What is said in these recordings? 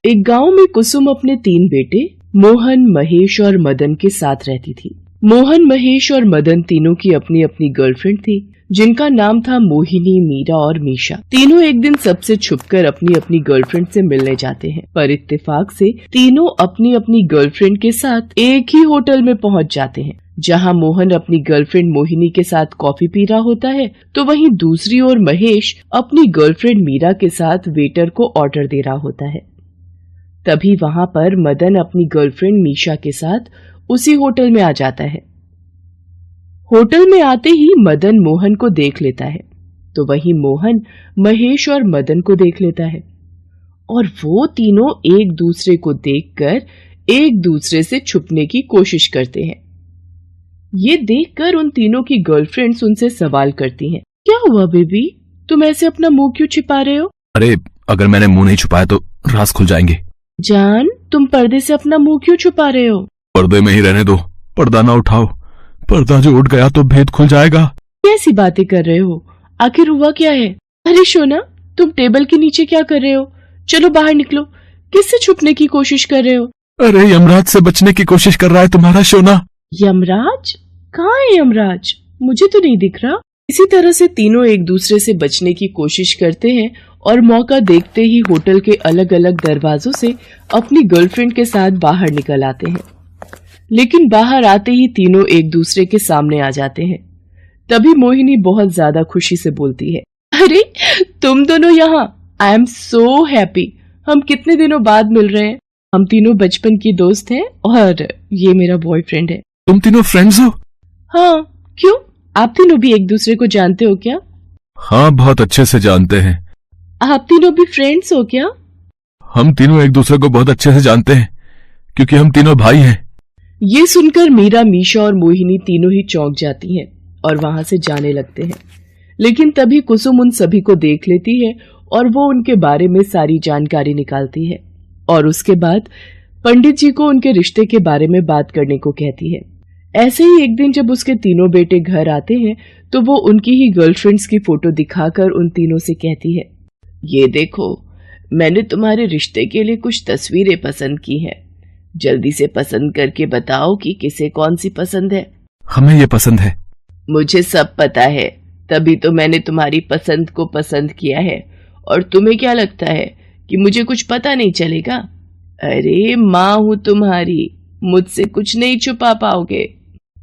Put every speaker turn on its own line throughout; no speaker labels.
एक गांव में कुसुम अपने 3 बेटे मोहन, महेश और मदन के साथ रहती थी। मोहन, महेश और मदन तीनों की अपनी अपनी गर्लफ्रेंड थी, जिनका नाम था मोहिनी, मीरा और मीशा। तीनों एक दिन सबसे छुपकर अपनी अपनी गर्लफ्रेंड से मिलने जाते हैं, पर इत्तेफाक से तीनों अपनी अपनी गर्लफ्रेंड के साथ एक ही होटल में पहुंच जाते हैं। जहां मोहन अपनी गर्लफ्रेंड मोहिनी के साथ कॉफी पी रहा होता है, तो वहीं दूसरी ओर महेश अपनी गर्लफ्रेंड मीरा के साथ वेटर को ऑर्डर दे रहा होता है। तभी वहां पर मदन अपनी गर्लफ्रेंड मीशा के साथ उसी होटल में आ जाता है। होटल में आते ही मदन मोहन को देख लेता है, तो वहीं मोहन महेश और मदन को देख लेता है, और वो तीनों एक दूसरे को देखकर एक दूसरे से छुपने की कोशिश करते हैं। ये देखकर उन तीनों की गर्लफ्रेंड्स उनसे सवाल करती हैं, क्या हुआ बेबी, तुम ऐसे अपना मुंह क्यों छिपा रहे हो?
अरे अगर मैंने मुंह नहीं छुपाया तो राज खुल जाएंगे।
जान, तुम पर्दे से अपना मुंह क्यों छुपा रहे हो?
पर्दे में ही रहने दो, पर्दा ना उठाओ, पर्दा जो उठ गया तो भेद खुल जाएगा।
कैसी बातें कर रहे हो, आखिर हुआ क्या है? अरे शोना, तुम टेबल के नीचे क्या कर रहे हो? चलो बाहर निकलो, किससे छुपने की कोशिश कर रहे हो?
अरे यमराज से बचने की कोशिश कर रहा है तुम्हारा शोना।
यमराज? कहाँ है यमराज? मुझे तो नहीं दिख रहा। इसी तरह से तीनों एक दूसरे से बचने की कोशिश करते हैं और मौका देखते ही होटल के अलग अलग दरवाजों से अपनी गर्लफ्रेंड के साथ बाहर निकल आते हैं। लेकिन बाहर आते ही तीनों एक दूसरे के सामने आ जाते हैं। तभी मोहिनी बहुत ज्यादा खुशी से बोलती है, अरे तुम दोनों यहाँ, आई एम सो हैप्पी। हम कितने दिनों बाद मिल रहे हैं। हम तीनों बचपन की दोस्त हैं और ये मेरा बॉयफ्रेंड है।
तुम तीनों फ्रेंड्स हो?
हाँ, क्यों, आप तीनों भी एक दूसरे को जानते हो क्या?
हाँ, बहुत अच्छे से जानते हैं।
आप तीनों भी फ्रेंड्स हो क्या?
हम तीनों एक दूसरे को बहुत अच्छे से जानते हैं, क्योंकि हम तीनों भाई हैं।
ये सुनकर मीरा, मीशा और मोहिनी तीनों ही चौंक जाती हैं और वहां से जाने लगते हैं। लेकिन तभी कुसुम उन सभी को देख लेती है और वो उनके बारे में सारी जानकारी निकालती है और उसके बाद पंडित जी को उनके रिश्ते के बारे में बात करने को कहती है। ऐसे ही एक दिन जब उसके तीनों बेटे घर आते हैं, तो वो उनकी ही गर्लफ्रेंड्स की फोटो दिखाकर उन तीनों से कहती है, ये देखो, मैंने तुम्हारे रिश्ते के लिए कुछ तस्वीरें पसंद की हैं। जल्दी से पसंद करके बताओ कि किसे कौन सी पसंद है।
हमें ये पसंद है।
मुझे सब पता है, तभी तो मैंने तुम्हारी पसंद को पसंद किया है। और तुम्हें क्या लगता है कि मुझे कुछ पता नहीं चलेगा? अरे माँ हूँ तुम्हारी, मुझसे कुछ नहीं छुपा पाओगे।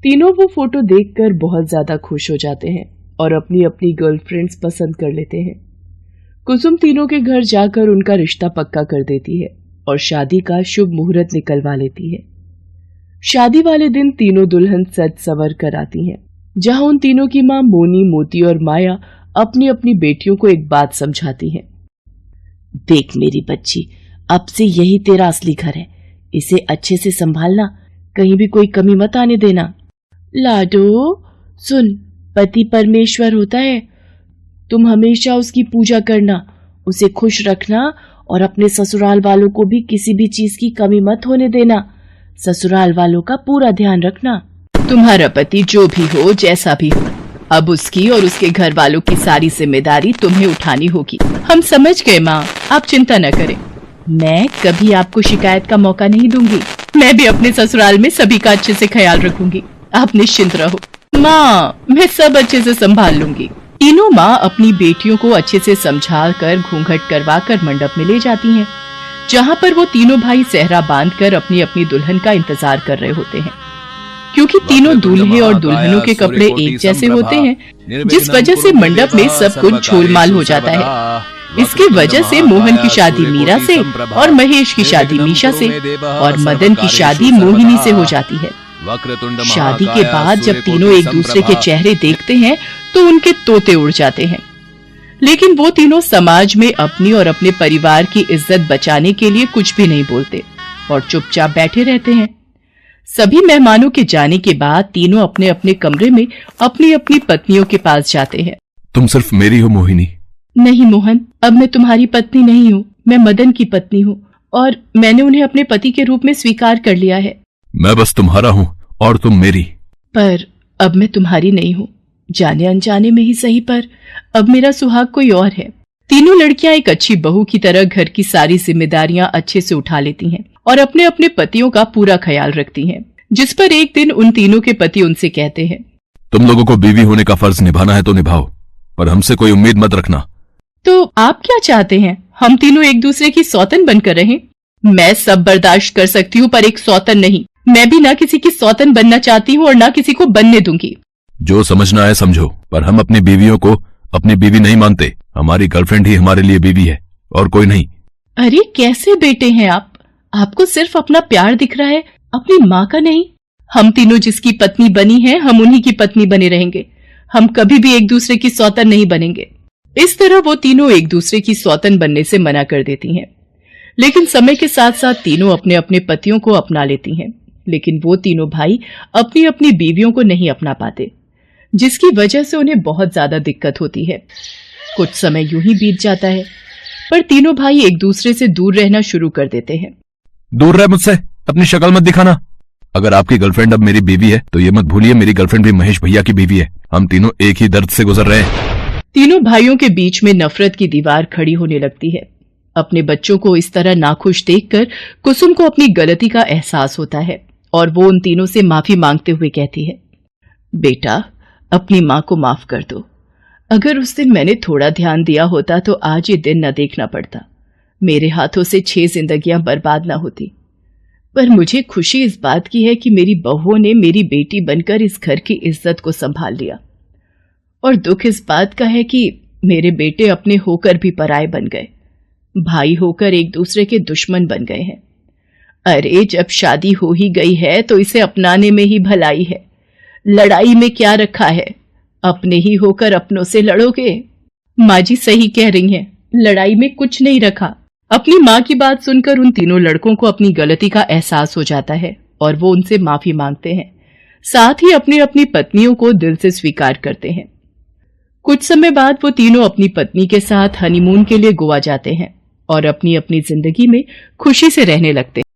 तीनों वो फोटो देखकर बहुत ज्यादा खुश हो जाते हैं और अपनी अपनी गर्लफ्रेंड्स पसंद कर लेते हैं। कुसुम तीनों के घर जाकर उनका रिश्ता पक्का कर देती है और शादी का शुभ मुहूर्त निकलवा लेती है। शादी वाले दिन तीनों दुल्हन सज संवर कर आती हैं, जहां उन तीनों की मां मोनी, मोती और माया अपनी अपनी बेटियों को एक बात समझाती हैं। देख मेरी बच्ची, अब से यही तेरा असली घर है, इसे अच्छे से संभालना, कहीं भी कोई कमी मत आने देना। लाडो सुन, पति परमेश्वर होता है, तुम हमेशा उसकी पूजा करना, उसे खुश रखना और अपने ससुराल वालों को भी किसी भी चीज की कमी मत होने देना। ससुराल वालों का पूरा ध्यान रखना। तुम्हारा पति जो भी हो, जैसा भी हो, अब उसकी और उसके घर वालों की सारी जिम्मेदारी तुम्हें उठानी होगी। हम समझ गए माँ, आप चिंता न करें। मैं कभी आपको शिकायत का मौका नहीं दूंगी। मैं भी अपने ससुराल में सभी का अच्छे से ख्याल रखूंगी, आप निश्चिंत रहो। माँ, मैं सब अच्छे से संभाल लूंगी। तीनों माँ अपनी बेटियों को अच्छे से समझा कर घूंघट करवा कर मंडप में ले जाती हैं, जहाँ पर वो तीनों भाई सेहरा बांधकर अपनी अपनी दुल्हन का इंतजार कर रहे होते हैं। क्योंकि तीनों दूल्हे और दुल्हनों के कपड़े एक जैसे होते हैं, जिस वजह से मंडप में सब कुछ झोलमाल हो जाता है। इसकी वजह से मोहन की शादी मीरा से और महेश की शादी मीशा से और मदन की शादी मोहिनी से हो जाती है। शादी के बाद जब तीनों एक दूसरे के चेहरे देखते हैं तो उनके तोते उड़ जाते हैं। लेकिन वो तीनों समाज में अपनी और अपने परिवार की इज्जत बचाने के लिए कुछ भी नहीं बोलते और चुपचाप बैठे रहते हैं। सभी मेहमानों के जाने के बाद तीनों अपने अपने कमरे में अपनी अपनी पत्नियों के पास जाते हैं।
तुम सिर्फ मेरी हो मोहिनी?
नहीं मोहन, अब मैं तुम्हारी पत्नी नहीं हूँ, मैं मदन की पत्नी हूँ और मैंने उन्हें अपने पति के रूप में स्वीकार कर लिया है।
मैं बस तुम्हारा हूँ और तुम मेरी।
पर अब मैं तुम्हारी नहीं हूँ, जाने अनजाने में ही सही, पर अब मेरा सुहाग कोई और है।
तीनों लड़कियां एक अच्छी बहू की तरह घर की सारी जिम्मेदारियां अच्छे से उठा लेती हैं और अपने अपने पतियों का पूरा ख्याल रखती हैं। जिस पर एक दिन उन तीनों के पति उनसे कहते हैं,
तुम लोगों को बीवी होने का फर्ज निभाना है तो निभाओ, पर हमसे कोई उम्मीद मत रखना।
तो आप क्या चाहते हैं, हम तीनों एक दूसरे की सौतन बनकर रहें? मैं सब बर्दाश्त कर सकती हूँ, पर एक सौतन नहीं। मैं भी ना किसी की सौतन बनना चाहती हूँ और ना किसी को बनने दूंगी।
जो समझना है समझो, पर हम अपनी बीवियों को अपनी बीवी नहीं मानते। हमारी गर्लफ्रेंड ही हमारे लिए बीवी है और कोई नहीं।
अरे कैसे बेटे हैं आप? आपको सिर्फ अपना प्यार दिख रहा है, अपनी माँ का नहीं। हम तीनों जिसकी पत्नी बनी हैं, हम उन्हीं की पत्नी बने रहेंगे। हम कभी भी एक दूसरे की सौतन नहीं बनेंगे। इस तरह वो तीनों एक दूसरे की सौतन बनने से मना कर देती हैं। लेकिन समय के साथ साथ तीनों अपने अपने पतियों को अपना लेती हैं। लेकिन वो तीनों भाई अपनी अपनी बीवियों को नहीं अपना पाते, जिसकी वजह से उन्हें बहुत ज्यादा दिक्कत होती है। कुछ समय यूं ही बीत जाता है, पर तीनों भाई एक दूसरे से दूर रहना शुरू कर देते हैं।
दूर रह मुझसे, अपनी शक्ल मत दिखाना। अगर आपकी गर्लफ्रेंड अब मेरी बीवी है तो ये मत भूलिए मेरी गर्लफ्रेंड भी महेश भैया की बीवी है। हम तीनों एक ही दर्द से गुजर रहे हैं।
तीनों भाइयों के बीच में नफरत की दीवार खड़ी होने लगती है। अपने बच्चों को इस तरह नाखुश देखकर कुसुम को अपनी गलती का एहसास होता है और वो उन तीनों से माफी मांगते हुए कहती है, बेटा अपनी माँ को माफ कर दो। अगर उस दिन मैंने थोड़ा ध्यान दिया होता तो आज ये दिन न देखना पड़ता। मेरे हाथों से 6 जिंदगियां बर्बाद ना होती। पर मुझे खुशी इस बात की है कि मेरी बहुओं ने मेरी बेटी बनकर इस घर की इज्जत को संभाल लिया, और दुख इस बात का है कि मेरे बेटे अपने होकर भी पराये बन गए, भाई होकर एक दूसरे के दुश्मन बन गए हैं। अरे जब शादी हो ही गई है तो इसे अपनाने में ही भलाई है। लड़ाई में क्या रखा है? अपने ही होकर अपनों से लड़ोगे। माँ जी सही कह रही हैं, लड़ाई में कुछ नहीं रखा। अपनी माँ की बात सुनकर उन तीनों लड़कों को अपनी गलती का एहसास हो जाता है और वो उनसे माफी मांगते हैं। साथ ही अपनी अपनी पत्नियों को दिल से स्वीकार करते हैं। कुछ समय बाद वो तीनों अपनी पत्नी के साथ हनीमून के लिए गोवा जाते हैं और अपनी अपनी जिंदगी में खुशी से रहने लगते हैं।